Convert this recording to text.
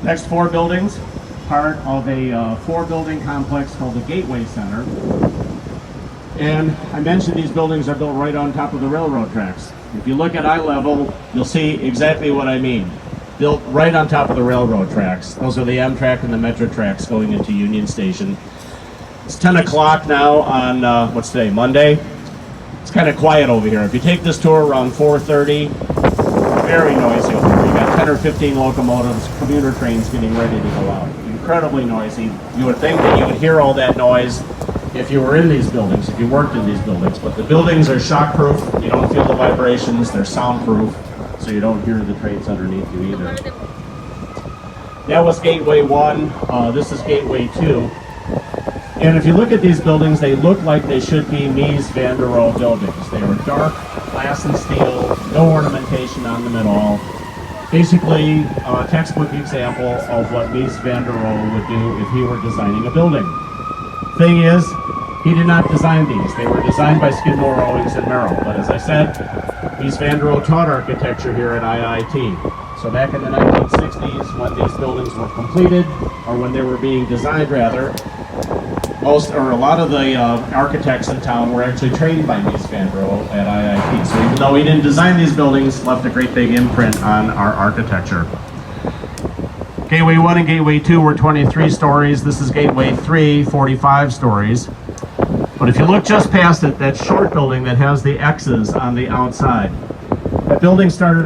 Next four buildings, part of a four-building complex called the Gateway Center. And I mentioned these buildings are built right on top of the railroad tracks. If you look at eye level, you'll see exactly what I mean. Built right on top of the railroad tracks. Those are the Amtrak and the Metro tracks going into Union Station. It's 10 o'clock now on, what's today, Monday? It's kind of quiet over here. If you take this tour around 4:30, very noisy over here. You got 10 or 15 locomotives, commuter trains getting ready to go out. Incredibly noisy. You would think that you would hear all that noise if you were in these buildings, if you worked in these buildings. But the buildings are shockproof. You don't feel the vibrations. They're soundproof, so you don't hear the trains underneath you either. That was Gateway 1. This is Gateway 2. And if you look at these buildings, they look like they should be Mies van der Rohe buildings. They are dark, glass and steel, no ornamentation on them at all. Basically, a textbook example of what Mies van der Rohe would do if he were designing a building. Thing is, he did not design these. They were designed by Skidmore, Owings & Merrill. But as I said, Mies van der Rohe taught architecture here at IIT. So back in the 1960s, when these buildings were completed, or when they were being designed rather, a lot of the architects in town were actually trained by Mies van der Rohe at IIT. So even though he didn't design these buildings, left a great big imprint on our architecture. Gateway 1 and Gateway 2 were 23 stories. This is Gateway 3, 45 stories. But if you look just past it, that short building that has the X's on the outside, that building started